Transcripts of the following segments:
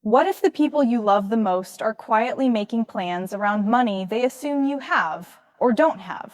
What if the people you love the most are quietly making plans around money they assume you have or don't have?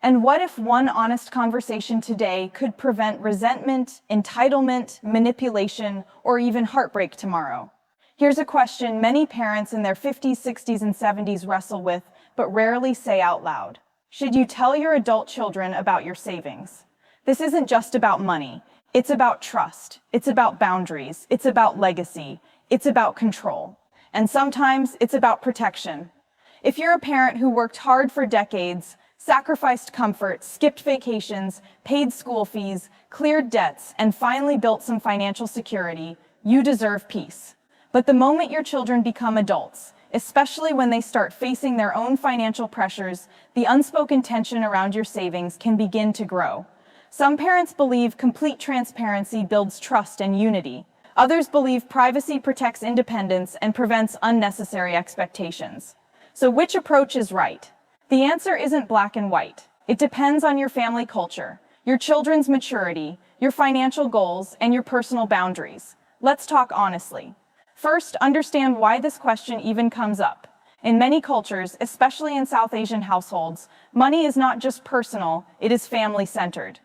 And what if one honest conversation today could prevent resentment, entitlement, manipulation, or even heartbreak tomorrow? Here's a question many parents in their 50s, 60s, and 70s wrestle with, but rarely say out loud. Should you tell your adult children about your savings? This isn't just about money. It's about trust. It's about boundaries. It's about legacy. It's about control. And sometimes it's about protection. If you're a parent who worked hard for decades, sacrificed comfort, skipped vacations, paid school fees, cleared debts, and finally built some financial security, you deserve peace. But the moment your children become adults, especially when they start facing their own financial pressures, the unspoken tension around your savings can begin to grow. Some parents believe complete transparency builds trust and unity. Others believe privacy protects independence and prevents unnecessary expectations. So which approach is right? The answer isn't black and white. It depends on your family culture, your children's maturity, your financial goals, and your personal boundaries. Let's talk honestly. First, understand why this question even comes up. In many cultures, especially in South Asian households, money is not just personal, it is family-centered.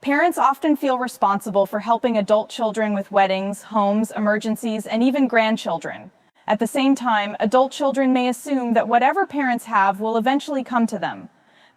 Parents often feel responsible for helping adult children with weddings, homes, emergencies, and even grandchildren. At the same time, adult children may assume that whatever parents have will eventually come to them.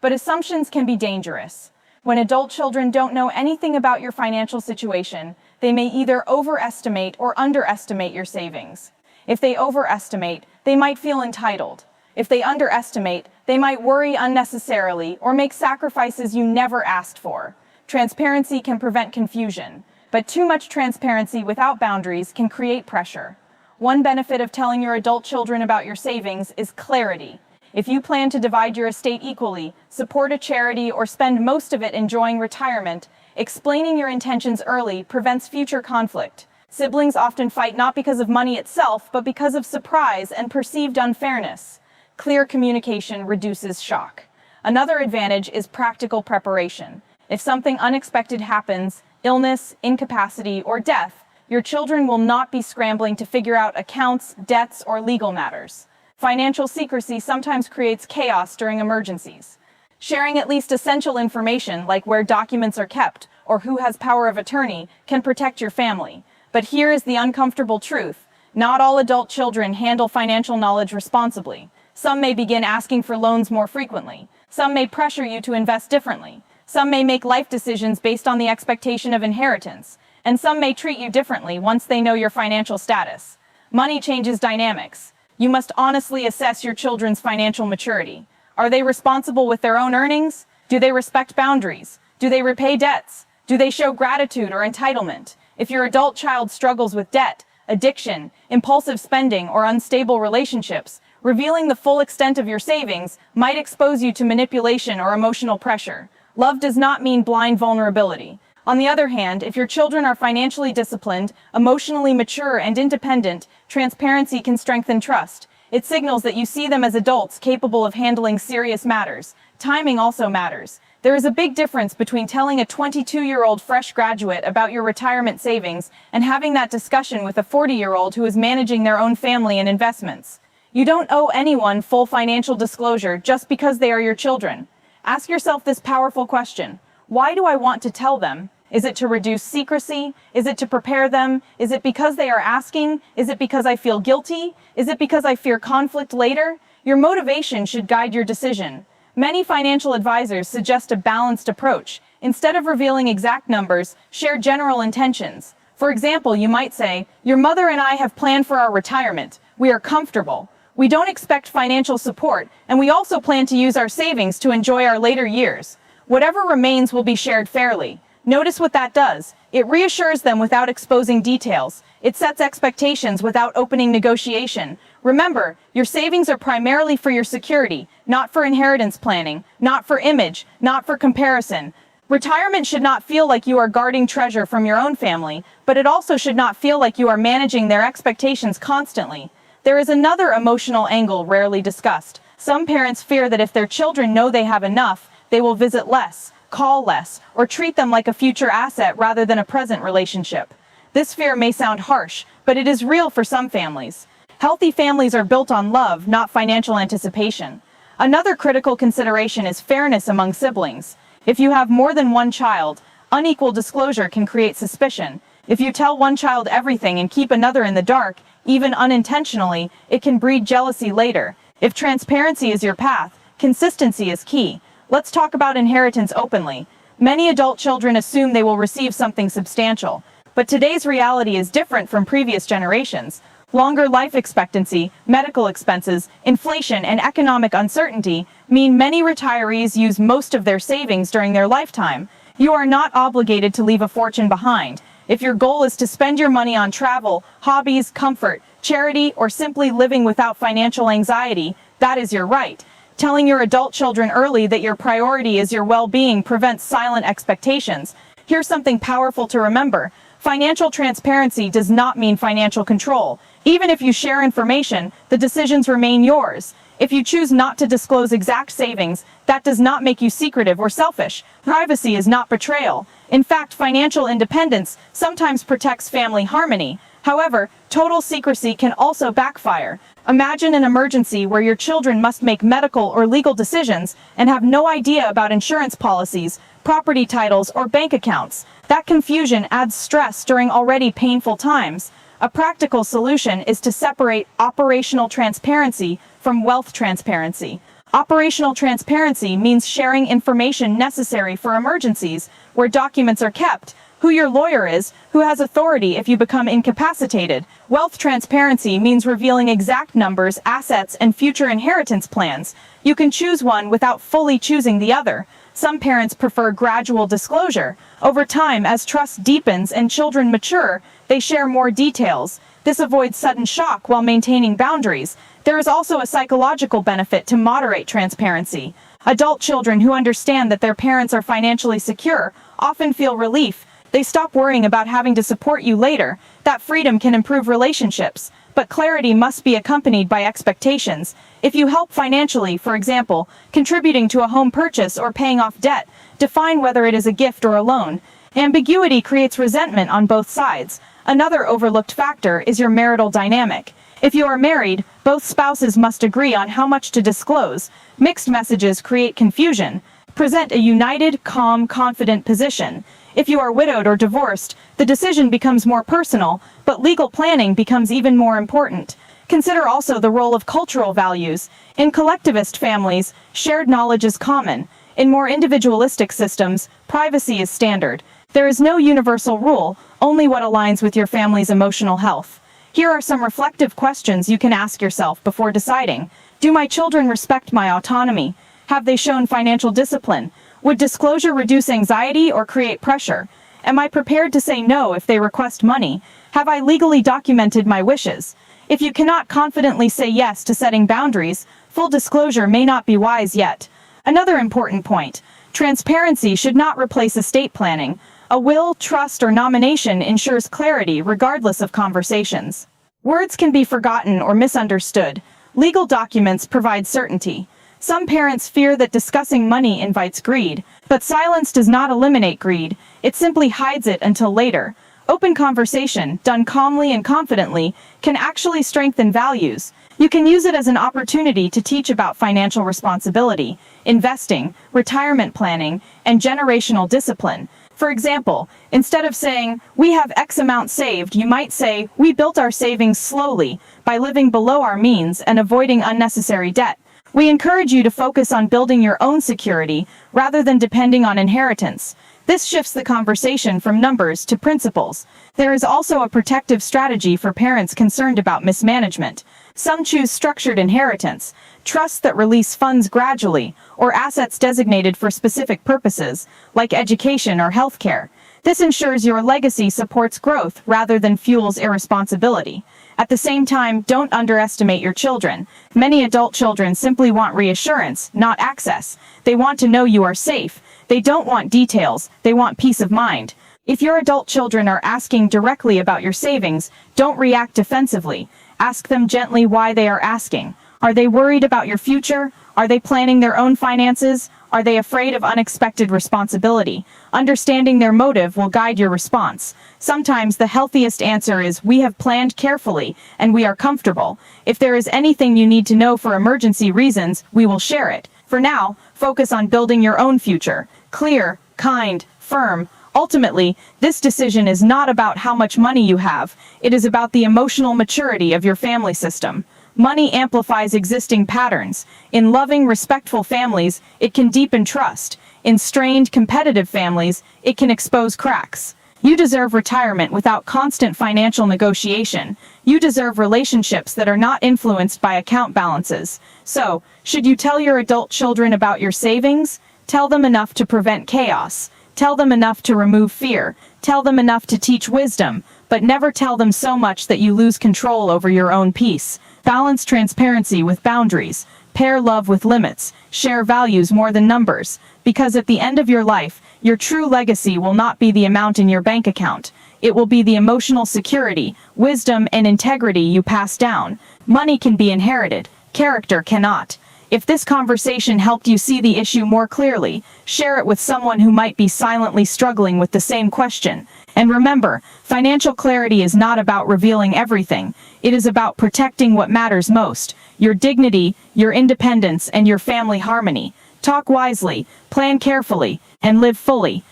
But assumptions can be dangerous. When adult children don't know anything about your financial situation, they may either overestimate or underestimate your savings. If they overestimate, they might feel entitled. If they underestimate, they might worry unnecessarily or make sacrifices you never asked for. Transparency can prevent confusion, but too much transparency without boundaries can create pressure. One benefit of telling your adult children about your savings is clarity. If you plan to divide your estate equally, support a charity, or spend most of it enjoying retirement, explaining your intentions early prevents future conflict. Siblings often fight not because of money itself, but because of surprise and perceived unfairness. Clear communication reduces shock. Another advantage is practical preparation. If something unexpected happens, illness, incapacity, or death, your children will not be scrambling to figure out accounts, debts, or legal matters. Financial secrecy sometimes creates chaos during emergencies. Sharing at least essential information, like where documents are kept or who has power of attorney, can protect your family. But here is the uncomfortable truth. Not all adult children handle financial knowledge responsibly. Some may begin asking for loans more frequently. Some may pressure you to invest differently. Some may make life decisions based on the expectation of inheritance. And some may treat you differently once they know your financial status. Money changes dynamics. You must honestly assess your children's financial maturity. Are they responsible with their own earnings? Do they respect boundaries? Do they repay debts? Do they show gratitude or entitlement? If your adult child struggles with debt, addiction, impulsive spending, or unstable relationships, revealing the full extent of your savings might expose you to manipulation or emotional pressure. Love does not mean blind vulnerability. On the other hand, if your children are financially disciplined, emotionally mature, and independent, transparency can strengthen trust. It signals that you see them as adults capable of handling serious matters. Timing also matters. There is a big difference between telling a 22-year-old fresh graduate about your retirement savings and having that discussion with a 40-year-old who is managing their own family and investments. You don't owe anyone full financial disclosure just because they are your children. Ask yourself this powerful question. Why do I want to tell them? Is it to reduce secrecy? Is it to prepare them? Is it because they are asking? Is it because I feel guilty? Is it because I fear conflict later? Your motivation should guide your decision. Many financial advisors suggest a balanced approach. Instead of revealing exact numbers, share general intentions. For example, you might say, "Your mother and I have planned for our retirement. We are comfortable. We don't expect financial support, and we also plan to use our savings to enjoy our later years. Whatever remains will be shared fairly." Notice what that does. It reassures them without exposing details. It sets expectations without opening negotiation. Remember, your savings are primarily for your security, not for inheritance planning, not for image, not for comparison. Retirement should not feel like you are guarding treasure from your own family, but it also should not feel like you are managing their expectations constantly. There is another emotional angle rarely discussed. Some parents fear that if their children know they have enough, they will visit less, call less, or treat them like a future asset rather than a present relationship. This fear may sound harsh, but it is real for some families. Healthy families are built on love, not financial anticipation. Another critical consideration is fairness among siblings. If you have more than one child, unequal disclosure can create suspicion. If you tell one child everything and keep another in the dark, even unintentionally, it can breed jealousy later. If transparency is your path, consistency is key. Let's talk about inheritance openly. Many adult children assume they will receive something substantial, but today's reality is different from previous generations. Longer life expectancy, medical expenses, inflation, and economic uncertainty mean many retirees use most of their savings during their lifetime. You are not obligated to leave a fortune behind. If your goal is to spend your money on travel, hobbies, comfort, charity, or simply living without financial anxiety, that is your right. Telling your adult children early that your priority is your well-being prevents silent expectations. Here's something powerful to remember. Financial transparency does not mean financial control. Even if you share information, the decisions remain yours. If you choose not to disclose exact savings, that does not make you secretive or selfish. Privacy is not betrayal. In fact, financial independence sometimes protects family harmony. However, total secrecy can also backfire. Imagine an emergency where your children must make medical or legal decisions and have no idea about insurance policies, property titles, or bank accounts. That confusion adds stress during already painful times. A practical solution is to separate operational transparency from wealth transparency. Operational transparency means sharing information necessary for emergencies, where documents are kept, who your lawyer is, who has authority if you become incapacitated. Wealth transparency means revealing exact numbers, assets, and future inheritance plans. You can choose one without fully choosing the other. Some parents prefer gradual disclosure. Over time, as trust deepens and children mature, they share more details. This avoids sudden shock while maintaining boundaries. There is also a psychological benefit to moderate transparency. Adult children who understand that their parents are financially secure often feel relief. They stop worrying about having to support you later. That freedom can improve relationships. But clarity must be accompanied by expectations. If you help financially, for example, contributing to a home purchase or paying off debt, define whether it is a gift or a loan. Ambiguity creates resentment on both sides. Another overlooked factor is your marital dynamic. If you are married, both spouses must agree on how much to disclose. Mixed messages create confusion. Present a united, calm, confident position. If you are widowed or divorced, the decision becomes more personal, but legal planning becomes even more important. Consider also the role of cultural values. In collectivist families, shared knowledge is common. In more individualistic systems, privacy is standard. There is no universal rule, only what aligns with your family's emotional health. Here are some reflective questions you can ask yourself before deciding. Do my children respect my autonomy? Have they shown financial discipline? Would disclosure reduce anxiety or create pressure? Am I prepared to say no if they request money? Have I legally documented my wishes? If you cannot confidently say yes to setting boundaries, full disclosure may not be wise yet. Another important point: transparency should not replace estate planning. A will, trust, or nomination ensures clarity regardless of conversations. Words can be forgotten or misunderstood. Legal documents provide certainty. Some parents fear that discussing money invites greed, but silence does not eliminate greed. It simply hides it until later. Open conversation, done calmly and confidently, can actually strengthen values. You can use it as an opportunity to teach about financial responsibility, investing, retirement planning, and generational discipline. For example, instead of saying, "We have X amount saved," you might say, "We built our savings slowly by living below our means and avoiding unnecessary debt." We encourage you to focus on building your own security rather than depending on inheritance. This shifts the conversation from numbers to principles. There is also a protective strategy for parents concerned about mismanagement. Some choose structured inheritance, trusts that release funds gradually, or assets designated for specific purposes, like education or healthcare. This ensures your legacy supports growth rather than fuels irresponsibility. At the same time, don't underestimate your children. Many adult children simply want reassurance, not access. They want to know you are safe. They don't want details, they want peace of mind. If your adult children are asking directly about your savings, don't react defensively. Ask them gently why they are asking. Are they worried about your future? Are they planning their own finances? Are they afraid of unexpected responsibility? Understanding their motive will guide your response. Sometimes the healthiest answer is, we have planned carefully and we are comfortable. If there is anything you need to know for emergency reasons, we will share it. For now, focus on building your own future. Clear, kind, firm. Ultimately, this decision is not about how much money you have. It is about the emotional maturity of your family system. Money amplifies existing patterns. In loving, respectful families, it can deepen trust. In strained, competitive families, it can expose cracks. You deserve retirement without constant financial negotiation. You deserve relationships that are not influenced by account balances. So, should you tell your adult children about your savings? Tell them enough to prevent chaos. Tell them enough to remove fear. Tell them enough to teach wisdom, but never tell them so much that you lose control over your own peace. Balance transparency with boundaries. Pair love with limits. Share values more than numbers. Because at the end of your life, your true legacy will not be the amount in your bank account. It will be the emotional security, wisdom, and integrity you pass down. Money can be inherited. Character cannot. If this conversation helped you see the issue more clearly, share it with someone who might be silently struggling with the same question. And remember, financial clarity is not about revealing everything. It is about protecting what matters most: your dignity, your independence, and your family harmony. Talk wisely, plan carefully, and live fully.